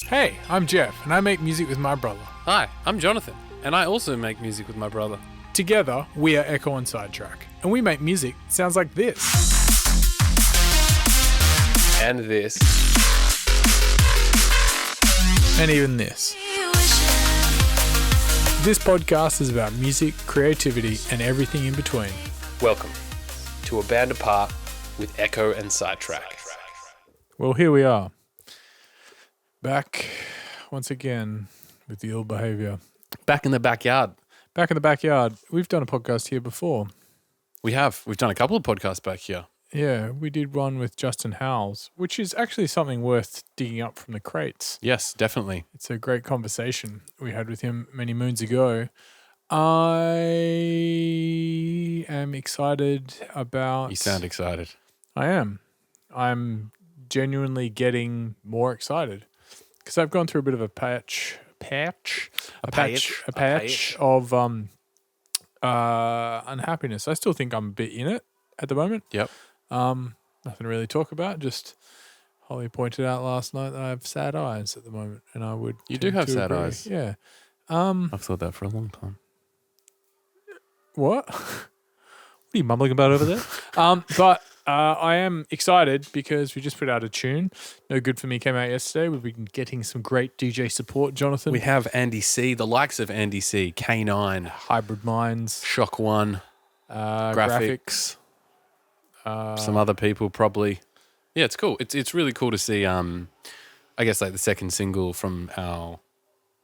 Hey, I'm Jeff, and I make music with my brother. Hi, I'm Jonathan, and I also make music with my brother. Together, we are Ekko and Sidetrack, and we make music that sounds like this. And this. And even this. This podcast is about music, creativity, and everything in between. Welcome to A Band Apart with Ekko and Sidetrack. Well, here we are. Back once again with the ill behaviour. Back in the backyard. Back in the backyard. We've done a podcast here before. We have. We've done a couple of podcasts back here. Yeah, we did one with Justin Howells, which is actually something worth digging up from the crates. Yes, definitely. It's a great conversation we had with him many moons ago. I am excited about... You sound excited. I am. I'm genuinely getting more excited because I've gone through a bit of a patch of unhappiness. I still think I'm a bit in it at the moment. Yep. Nothing to really talk about. Just Holly pointed out last night that I have sad eyes at the moment, and I would. You do have sad eyes. Yeah. I've thought that for a long time. What? What are you mumbling about over there? But I am excited because we just put out a tune. No Good For Me came out yesterday. We've been getting some great DJ support, Jonathan. We have Andy C, the likes of Andy C, K9, Hybrid Minds, Shock One, Graphics. Some other people probably. Yeah, it's cool. It's really cool to see, I guess, like the second single from our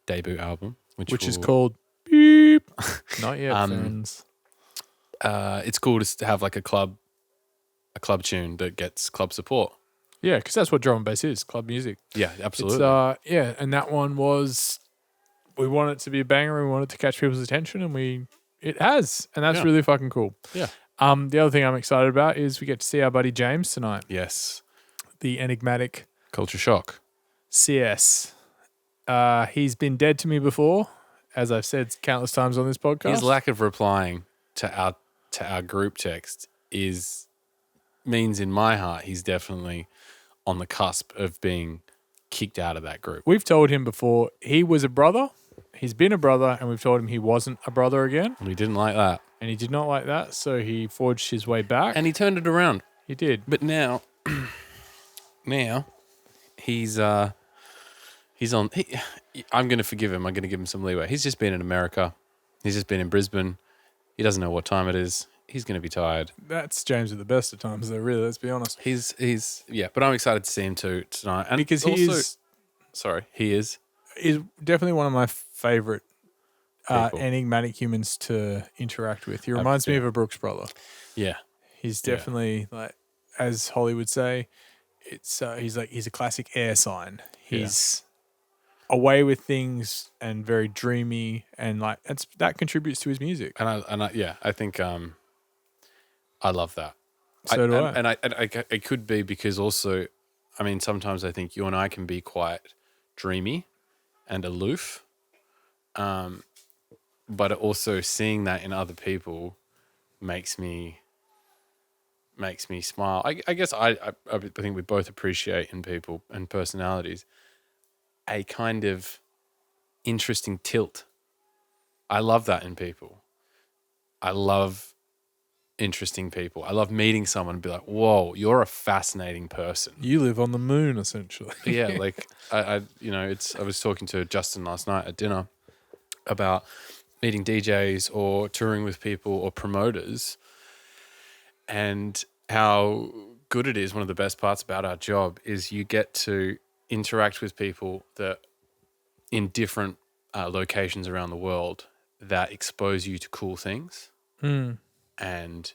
debut album. Which is called Beep. Not yet, friends. It's cool to have like a club tune that gets club support. Yeah, because that's what drum and bass is, club music. Yeah, absolutely. It's, and that one was, we want it to be a banger, we want it to catch people's attention, and it has, and that's really fucking cool. Yeah. The other thing I'm excited about is we get to see our buddy James tonight. Yes. The enigmatic Culture Shock. CS. He's been dead to me before, as I've said countless times on this podcast. His lack of replying to our group text means in my heart he's definitely on the cusp of being kicked out of that group. We've told him before he was a brother. He's been a brother, and we've told him he wasn't a brother again. And he didn't like that. And he did not like that, so he forged his way back. And he turned it around. He did. But now he's on. I'm going to forgive him. I'm going to give him some leeway. He's just been in America. He's just been in Brisbane. He doesn't know what time it is. He's going to be tired. That's James at the best of times, though, really, let's be honest. He's but I'm excited to see him tonight. And because he is definitely one of my favourite enigmatic humans to interact with. He reminds me of a Brooks brother. Yeah. He's definitely, like, as Holly would say, he's a classic air sign. He's away with things and very dreamy, and like that contributes to his music. And I think I love that. So do I. And it could be because also, I mean, sometimes I think you and I can be quite dreamy and aloof, but also seeing that in other people makes me smile. I guess I think we both appreciate in people and personalities a kind of interesting tilt. I love that in people. I love interesting people. I love meeting someone and be like, whoa, you're a fascinating person. You live on the moon, essentially. Yeah, like I was talking to Justin last night at dinner about meeting DJs or touring with people or promoters, and how good it is. One of the best parts about our job is you get to interact with people that in different locations around the world that expose you to cool things. And,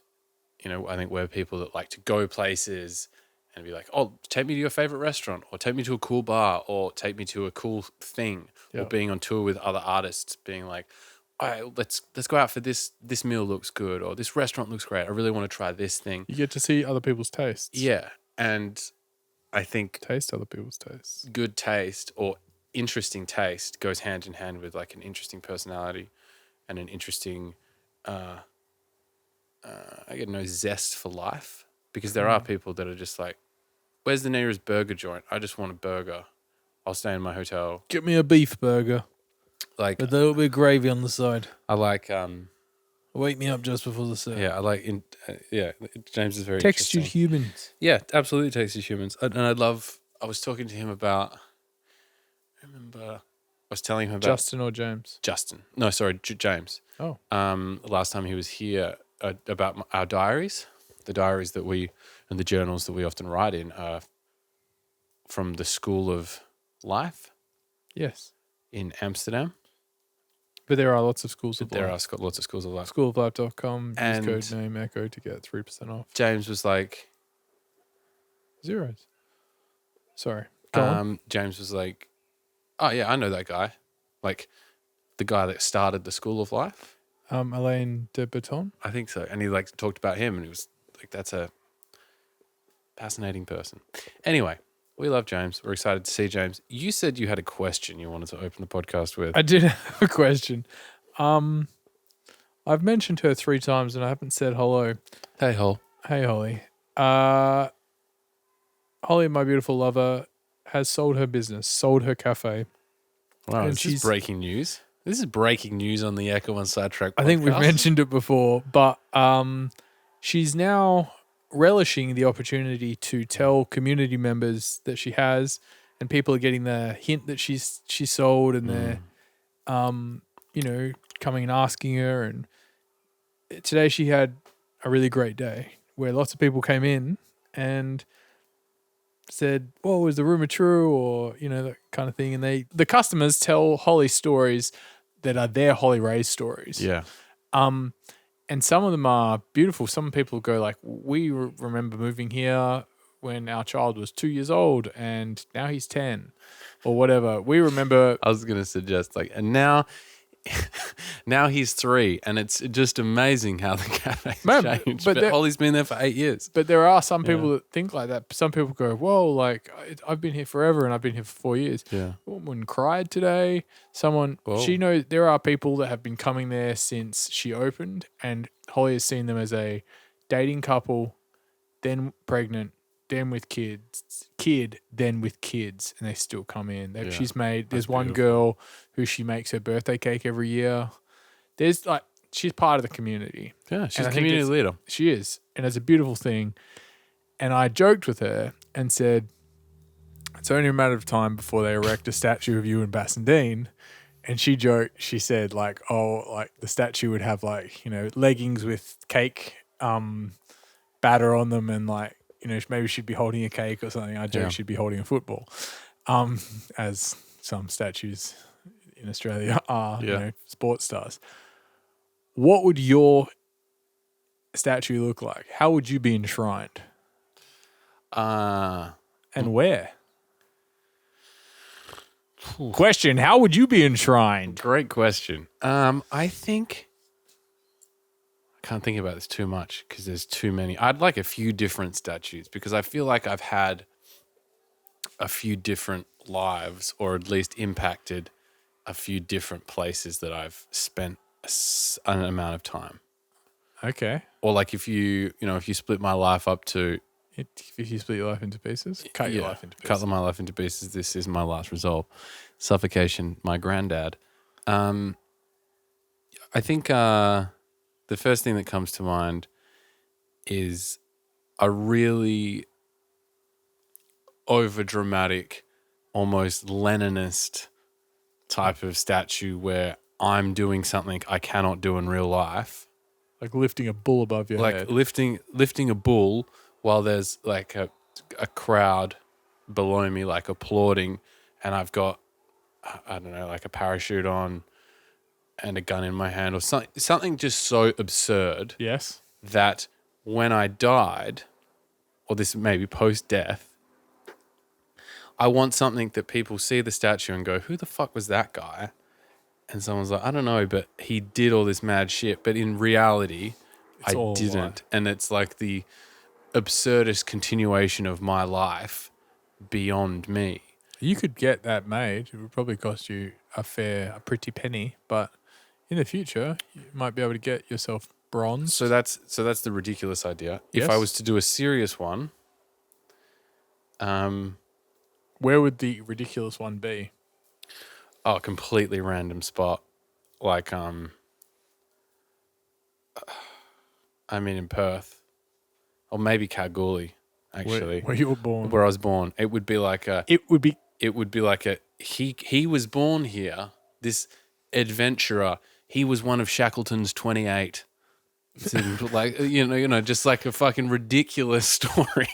I think we're people that like to go places and be like, oh, take me to your favorite restaurant, or take me to a cool bar, or take me to a cool thing, or being on tour with other artists, being like, all right, let's go out for this meal looks good, or this restaurant looks great. I really want to try this thing. You get to see other people's tastes. Yeah. And I think taste other people's tastes. Good taste or interesting taste goes hand in hand with like an interesting personality and an interesting, zest for life. Because there are people that are just like, where's the nearest burger joint? I just want a burger. I'll stay in my hotel. Get me a beef burger Like with a little bit of gravy on the side. I like Wake me up just before the serve. yeah, I like James is very Textured interesting. humans. Yeah, absolutely textured humans. And I was talking to him about I was telling him about Justin or James? Justin. No, sorry, James. Oh. Last time he was here about our diaries, the diaries that we and the journals that we often write in are from the School of Life Yes. in Amsterdam. But there are lots of schools of There life. are lots of schools of life. Schooloflife.com. Use And code name Ekko to get 3% off. James was like, Zeros. Sorry. Go on. James was like, oh yeah, I know that guy, like the guy that started the School of Life. Alain de Botton. I think so. And he like talked about him, and he was like, that's a fascinating person. Anyway, we love James. We're excited to see James. You said you had a question you wanted to open the podcast with. I did have a question. I've mentioned her 3 times and I haven't said hello. Hey, Hol. Hey, Holly. Holly, my beautiful lover, has sold her business, sold her cafe. Wow, And this she's- is breaking news. This is breaking news on the Ekko Sidetrack podcast. I think we've mentioned it before, but she's now relishing the opportunity to tell community members that she has, and people are getting the hint that she sold, and they're coming and asking her. And today she had a really great day where lots of people came in and said, "Well, was the rumor true?" or that kind of thing. And the customers tell Holly stories that are their Holly Ray's stories. Yeah. And some of them are beautiful. Some people go like, "We remember moving here when our child was 2 years old, and now he's 10, or whatever." We remember. I was going to suggest and now he's 3, and it's just amazing how the cafe's changed. But Holly's been there for 8 years. But there are some people that think like that. Some people go, "Whoa, like I've been here forever, and I've been here for 4 years." Yeah. Woman cried today. She knows there are people that have been coming there since she opened, and Holly has seen them as a dating couple, then pregnant, then with kid, then with kids, and they still come in. She's made. There's one girl who she makes her birthday cake every year. There's she's part of the community. Yeah, she's a community leader. She is, and it's a beautiful thing. And I joked with her and said, "It's only a matter of time before they erect a statue of you in Bassendean." And she joked. She said, the statue would have leggings with cake batter on them, and maybe she'd be holding a cake or something. I joked she'd be holding a football, as some statues in Australia are, sports stars. What would your statue look like? How would you be enshrined? And where? Question: how would you be enshrined? Great question. I think I can't think about this too much because there's too many. I'd like a few different statues because I feel like I've had a few different lives, or at least impacted a few different places that I've spent an amount of time. Okay. Or if you split my life up to, if you split your life into pieces, cut your life into pieces. Cut my life into pieces. This is my last resolve. Suffocation, my granddad. I think the first thing that comes to mind is a really overdramatic, almost Leninist type of statue where I'm doing something I cannot do in real life. Like lifting a bull above your head. Lifting a bull while there's a crowd below me applauding, and I've got, I don't know, a parachute on and a gun in my hand, or something just so absurd. Yes. That when I died, or this may be post-death, I want something that people see the statue and go, "Who the fuck was that guy?" And someone's like, "I don't know, but he did all this mad shit." But in reality, I didn't. And it's the absurdist continuation of my life beyond me. You could get that made. It would probably cost you a pretty penny, but in the future, you might be able to get yourself bronze. So that's the ridiculous idea. Yes. If I was to do a serious one, Where would the ridiculous one be? Oh, completely random spot. Like, I mean, in Perth, or maybe Kalgoorlie, actually, Where you were born? where I was born. It would be like a. It would be. It would be like a. He was born here. This adventurer. He was one of Shackleton's 28. Like just like a fucking ridiculous story.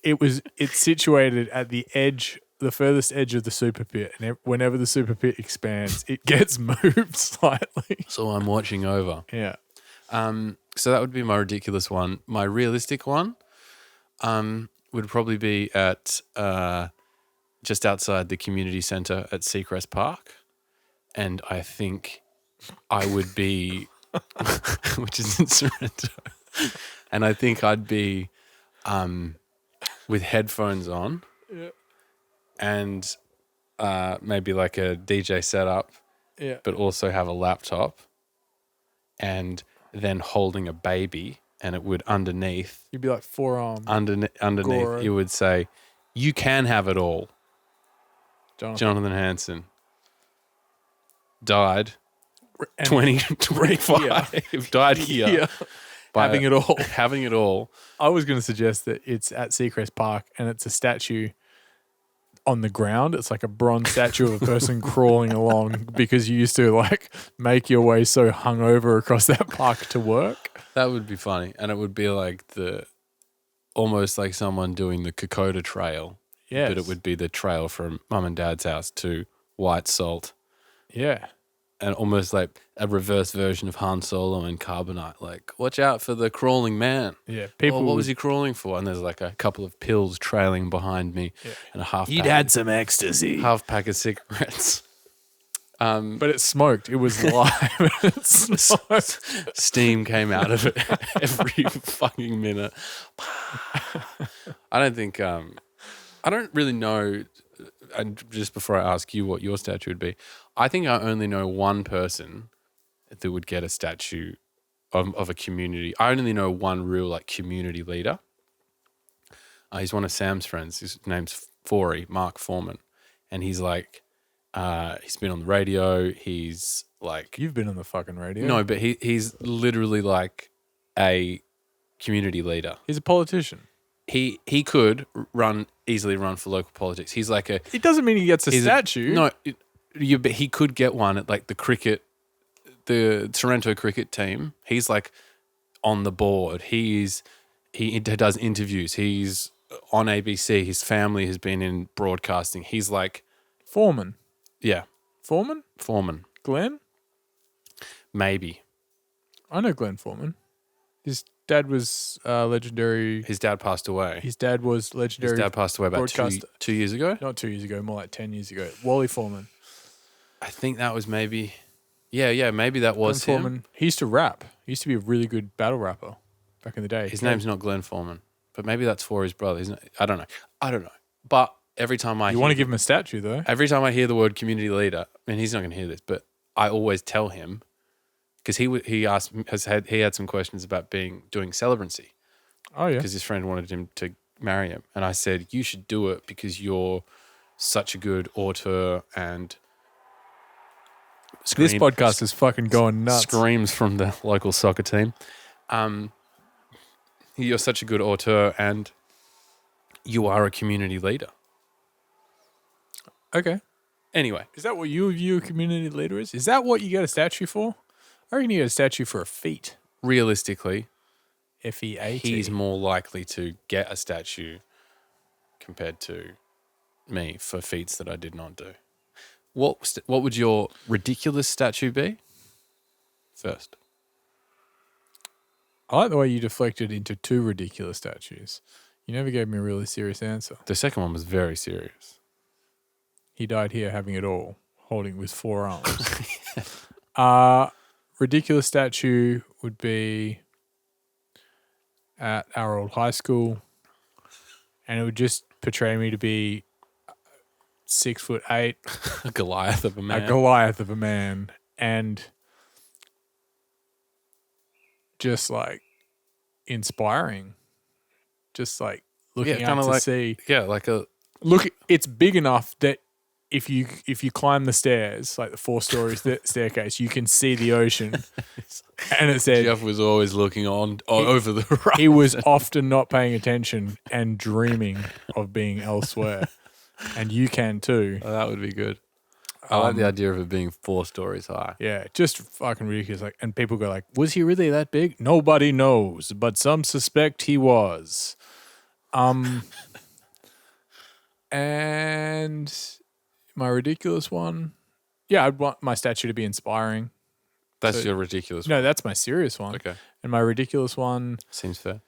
It's situated at the edge, the furthest edge of the super pit, and whenever the super pit expands, it gets moved slightly. So I'm watching over. Yeah. So that would be my ridiculous one. My realistic one, would probably be at just outside the community centre at Seacrest Park, and I think I would be, which is in Sorrento, and I think I'd be, with headphones on, Yeah. and maybe like a DJ setup, Yeah. but also have a laptop, and then holding a baby, and it would underneath. You'd be like forearm. Underneath, Goro. it would say, "You can have it all." Jonathan. Hansen died And 2025. Died here. Yeah. Having it all. Having it all. I was going to suggest that it's at Seacrest Park and it's a statue on the ground. It's like a bronze statue of a person crawling along because you used to like make your way so hungover across that park to work. That would be funny. And it would be like almost like someone doing the Kokoda Trail. Yeah. But it would be the trail from mum and dad's house to White Salt. Yeah. And almost like a reverse version of Han Solo and Carbonite. Like, watch out for the crawling man. Yeah. What was he crawling for? And there's like a couple of pills trailing behind me, and a half. He'd had some ecstasy. Half pack of cigarettes. But it smoked. It was live. It smoked. Steam came out of it every fucking minute. I don't think. I don't really know. And just before I ask you what your statue would be, I think I only know one person that would get a statue of a community. I only know one real like community leader. He's one of Sam's friends. His name's Mark Foreman, and he's like, he's been on the radio. He's like, You've been on the fucking radio. no, but he's literally like a community leader. He's a politician. He could easily run for local politics. He's like a. It doesn't mean he gets a He's statue. but he could get one at like the Sorrento cricket team. He's like on the board. He does interviews. He's on ABC. His family has been in broadcasting. He's like Foreman. Yeah, Foreman? Glenn? Maybe. I know Glenn Foreman. His dad was legendary. His dad passed away. His dad was legendary. His dad passed away about 2 years ago. Not 2 years ago, more like 10 years ago. Wally Foreman. I think that was maybe. Yeah, maybe that was Glenn him. Foreman. He used to rap. He used to be a really good battle rapper back in the day. His name's not Glenn Foreman, but maybe that's for his brother. I don't know. But every time You want to give him a statue, though. Every time I hear the word community leader, and he's not going to hear this, but I always tell him, because he had some questions about doing celebrancy. Oh, yeah. Because his friend wanted him to marry him, and I said you should do it because you're such a good auteur and. This podcast is fucking going nuts. Screams from the local soccer team. You're such a good auteur and you are a community leader. Okay. Anyway. Is that what you view a community leader is? Is that what you get a statue for? I reckon you get a statue for a feat. Realistically, FEAT. he's more likely to get a statue compared to me for feats that I did not do. What would your ridiculous statue be? First. I like the way you deflected into two ridiculous statues. You never gave me a really serious answer. The second one was very serious. He died here having it all, holding with 4 arms. Ridiculous statue would be at our old high school, and it would just portray me to be 6'8", A Goliath of a man. a Goliath of a man, and just like inspiring, just like looking out to see. Yeah, like a Look, it's big enough that if you climb the stairs, like the 4 stories staircase, you can see the ocean. And it said Jeff was always looking over the horizon. he was often not paying attention and dreaming of being elsewhere. And you can too. Oh, that would be good. I like the idea of it being 4 stories high. Yeah, just fucking ridiculous. Like, and people go like, "Was he really that big?" Nobody knows, but some suspect he was. And my ridiculous one, yeah, I'd want my statue to be inspiring. That's your ridiculous No, that's my serious one. Okay. And my ridiculous one, Seems fair.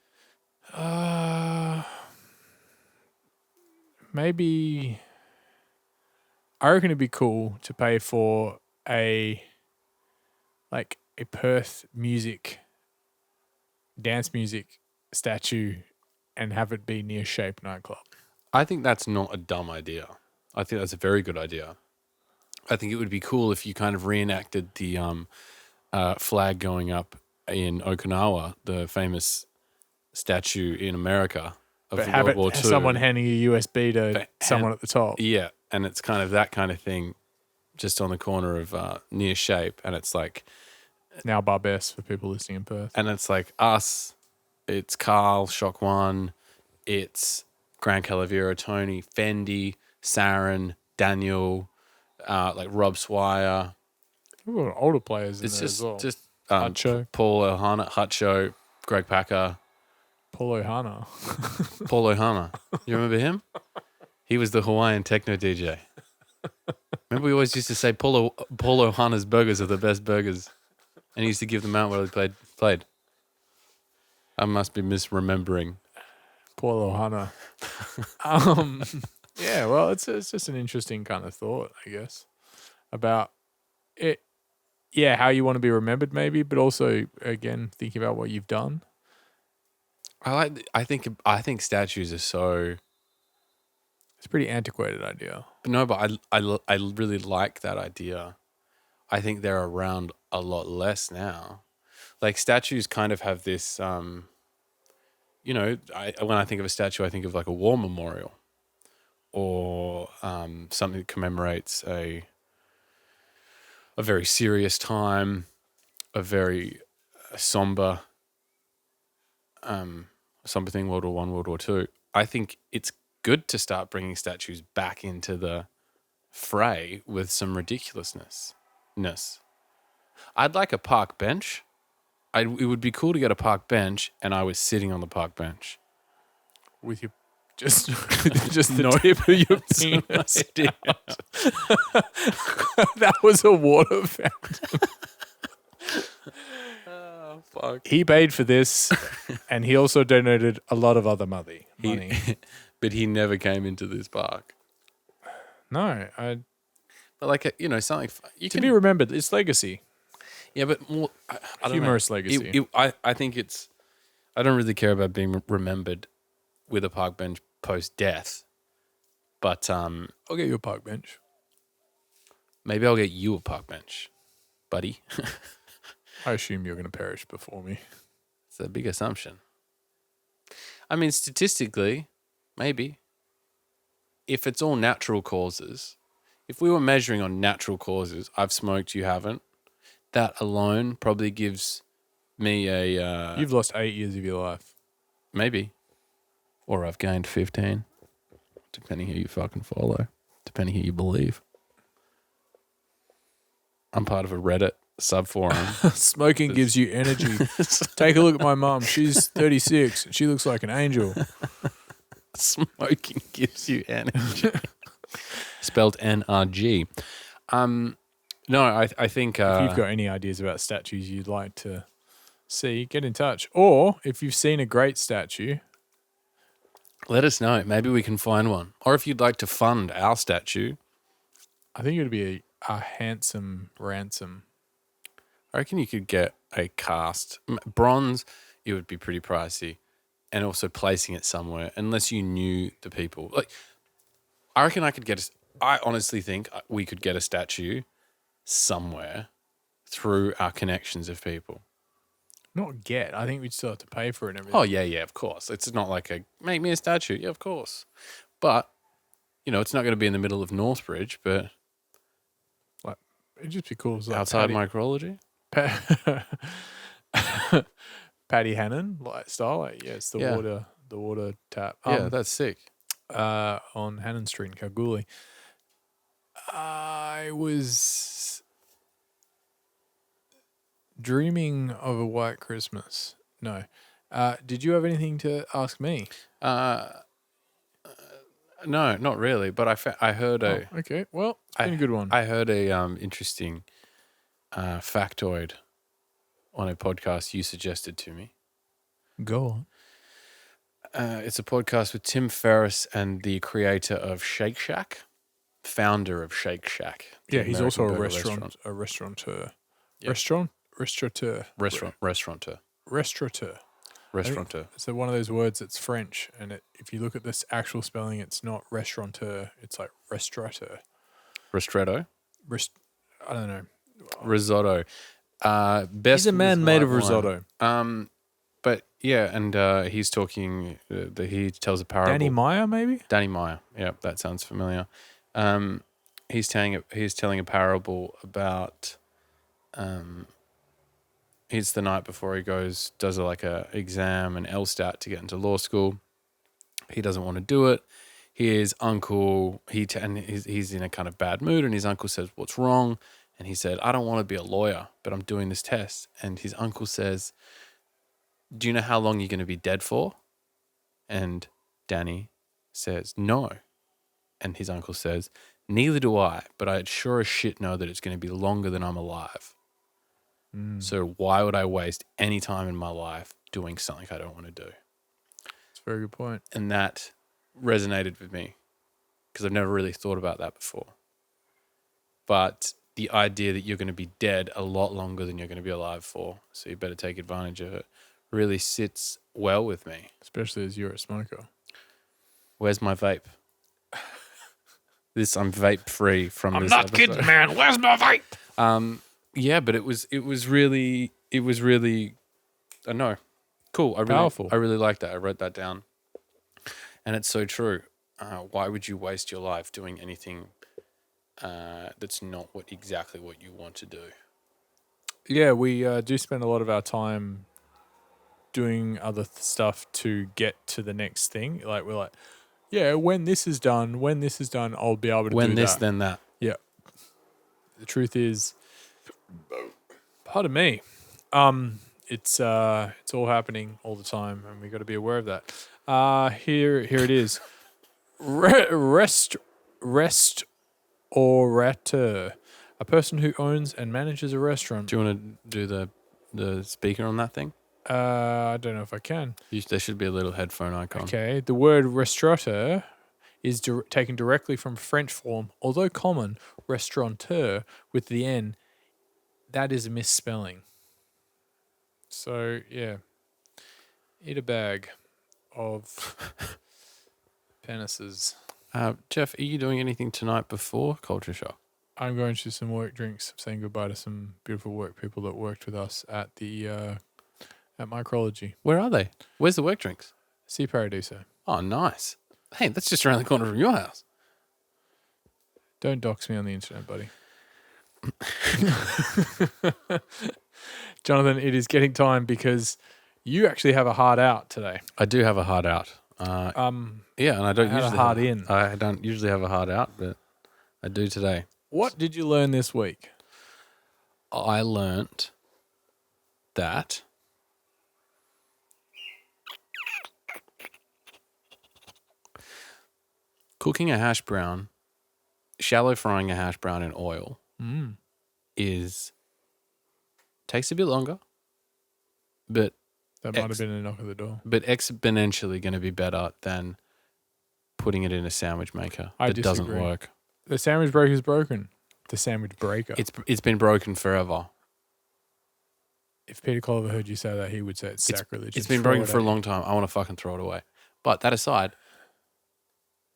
maybe I reckon it'd be cool to pay for a Perth dance music statue and have it be near Shape nightclub. I think that's not a dumb idea. I think that's a very good idea. I think it would be cool if you kind of reenacted the flag going up in Okinawa, the famous statue in America of But the have World War II. someone handing a USB to someone at the top. Yeah, and it's kind of that kind of thing just on the corner of near Shape, and it's like Now Barbess for people listening in Perth. and it's like us, it's Carl, Shock One, it's Grant Calavera, Tony, Fendi, Saren, Daniel, like Rob Swire. We've got older players in It's there as well. just Hutcho. Paul Ohana, Hutcho, Greg Packer, Paul Ohana. Paul Ohana. You remember him? He was the Hawaiian techno DJ. Remember we always used to say Paul Ohana's burgers are the best burgers. And he used to give them out while he played. I must be misremembering. Paul Ohana. Yeah, well, it's just an interesting kind of thought, I guess, about it. Yeah, how you want to be remembered, maybe, but also again thinking about what you've done. I think statues are so. It's a pretty antiquated idea. No, but I really like that idea. I think they're around a lot less now. Like statues kind of have this, when I think of a statue, I think of like a war memorial or something that commemorates a very serious time, a very somber thing, World War I, World War II. I think it's good to start bringing statues back into the fray with some ridiculousness. I'd like a park bench. It would be cool to get a park bench, and I was sitting on the park bench With your just the tip of your penis. That was a water fountain. Oh fuck! He paid for this, and he also donated a lot of other money. But he never came into this park. No, But like something you to can be remembered. It's legacy. Yeah, but more I don't Humorous know. legacy. I think it's. I don't really care about being remembered with a park bench post death, but I'll get you a park bench. maybe I'll get you a park bench, buddy. I assume you're going to perish before me. It's a big assumption. I mean, statistically, maybe. If it's all natural causes, if we were measuring on natural causes, I've smoked, you haven't. That alone probably gives me a... You've lost 8 years of your life. Maybe. Or I've gained 15. Depending who you fucking follow. Depending who you believe. I'm part of a Reddit subforum. Smoking gives you energy. Take a look at my mum. She's 36 and she looks like an angel. Smoking gives you energy. Spelled NRG. No, I think... if you've got any ideas about statues you'd like to see, get in touch. Or if you've seen a great statue... let us know. Maybe we can find one. Or if you'd like to fund our statue... I think it would be a handsome ransom. I reckon you could get a cast. Bronze, it would be pretty pricey. And also placing it somewhere, unless you knew the people. Like, I reckon I honestly think we could get a statue somewhere through our connections of people. Not get. I think we'd still have to pay for it and everything. Oh, yeah, of course. It's not like make me a statue. Yeah, of course. But It's not going to be in the middle of Northbridge, but Like, it'd just be cool. It's like outside micrology. Paddy Hannon style. Like, yeah, it's the Yeah. water tap. Yeah, that's sick. On Hannon Street in Kalgoorlie. I was dreaming of a white Christmas. No. Did you have anything to ask me? No, not really. But I heard Okay. Well, it's been a good one. I heard a interesting factoid on a podcast you suggested to me. Go on. It's a podcast with Tim Ferriss and the creator of Shake Shack, founder of Shake Shack. Yeah, he's also a American burger restaurateur. Yep. Restaurateur. So one of those words that's French, and if you look at this actual spelling, it's not restaurateur. It's like restaurateur. Ristretto? I don't know. Risotto. He's a man made of risotto. But yeah, and he's talking. He tells a parable. Danny Meyer, maybe. Danny Meyer. Yeah, that sounds familiar. He's telling a parable about. It's the night before he does a exam and LSTAT to get into law school. He doesn't want to do it. His uncle, he's in a kind of bad mood, and his uncle says, "What's wrong?" And he said, "I don't want to be a lawyer, but I'm doing this test." And his uncle says, "Do you know how long you're going to be dead for?" And Danny says, "No." And his uncle says, "Neither do I, but I'd sure as shit know that it's going to be longer than I'm alive. So why would I waste any time in my life doing something I don't want to do?" That's a very good point. And that resonated with me because I've never really thought about that before. But the idea that you're going to be dead a lot longer than you're going to be alive for, so you better take advantage of it, really sits well with me. Especially as you're a smoker. Where's my vape? I'm vape free from I'm this not episode. kidding, man. Where's my vape? Yeah, but it was really I know. Cool. Powerful. I really like that. I wrote that down. And it's so true. Why would you waste your life doing anything that's not exactly what you want to do? Yeah, we do spend a lot of our time doing other stuff to get to the next thing. Like, we're like, yeah, when this is done, I'll be able to do that. When this, then that. Yeah. The truth is, pardon me, it's all happening all the time, and we got to be aware of that. Here it is. Restaurateur, a person who owns and manages a restaurant. Do you want to do the speaker on that thing? I don't know if I can. There should be a little headphone icon. Okay, the word restaurateur is taken directly from French form, although common, restaurateur with the N. That is a misspelling. So, yeah. Eat a bag of penises. Jeff, are you doing anything tonight before Culture Shock? I'm going to some work drinks, saying goodbye to some beautiful work people that worked with us at the at Micrology. Where are they? Where's the work drinks? Sea Paradiso. Oh, nice. Hey, that's just around the corner from your house. Don't dox me on the internet, buddy. Jonathan, it is getting time because you actually have a hard out today. I do have a hard out. Yeah, and I don't usually a hard in. I don't usually have a hard out, but I do today. What did you learn this week? I learnt that cooking a hash brown, shallow frying a hash brown in oil takes a bit longer, but that might have been a knock at the door. But exponentially going to be better than putting it in a sandwich maker that doesn't work. The sandwich breaker is broken. The sandwich breaker. It's been broken forever. If Peter Culver heard you say that, he would say it's sacrilege. It's been broken for a long time. I want to fucking throw it away. But that aside,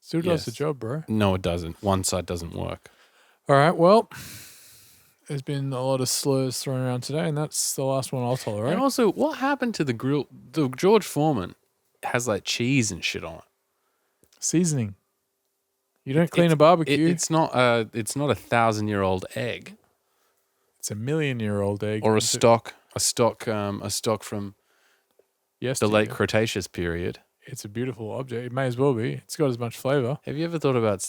still does the job, bro. No, it doesn't. One side doesn't work. All right. Well, there's been a lot of slurs thrown around today, and that's the last one I'll tolerate. And also, what happened to the grill? The George Foreman has like cheese and shit on it. Seasoning. You don't clean a barbecue. It's not a 1,000-year-old egg It's a 1,000,000-year-old egg. or a stock from the late Cretaceous period. It's a beautiful object. It may as well be. It's got as much flavor. Have you ever thought about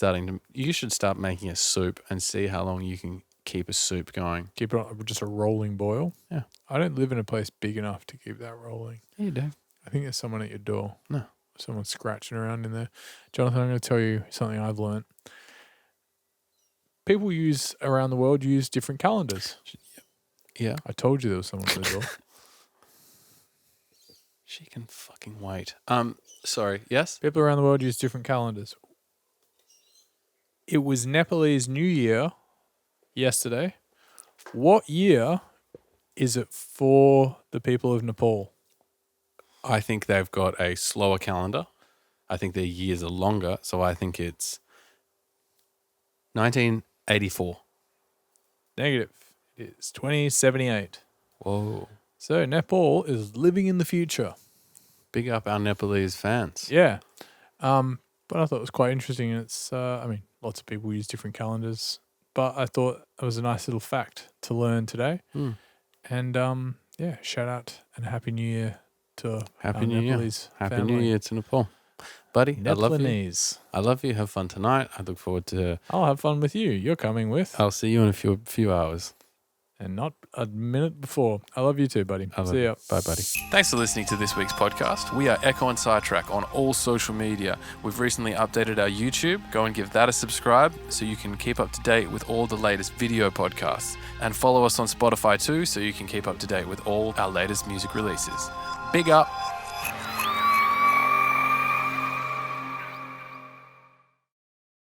you should start making a soup and see how long you can keep a soup going. Keep it on just a rolling boil. Yeah. I don't live in a place big enough to keep that rolling. Yeah, you do. I think there's someone at your door. No. Someone's scratching around in there. Jonathan, I'm going to tell you something I've learned. People around the world use different calendars. Yeah. I told you there was someone at the door. She can fucking wait. Sorry. Yes? People around the world use different calendars. It was Nepalese New Year yesterday. What year is it for the people of Nepal? I think they've got a slower calendar. I think their years are longer, so I think it's 1984. Negative. It is 2078. Whoa. So Nepal is living in the future. Big up our Nepalese fans. Yeah. But I thought it was quite interesting. It's, lots of people use different calendars, but I thought it was a nice little fact to learn today. And, shout out and Happy New Year to Happy New Nepalese Year. Happy family. New Year to Nepal. Buddy, I love you. Nepalese. I love you. Have fun tonight. I look forward to... I'll have fun with you. You're coming with. I'll see you in a few hours. And not a minute before. I love you too, buddy. See ya. Bye, buddy. Thanks for listening to this week's podcast. We are Ekko and Sidetrack on all social media. We've recently updated our YouTube. Go and give that a subscribe so you can keep up to date with all the latest video podcasts. And follow us on Spotify too so you can keep up to date with all our latest music releases. Big up.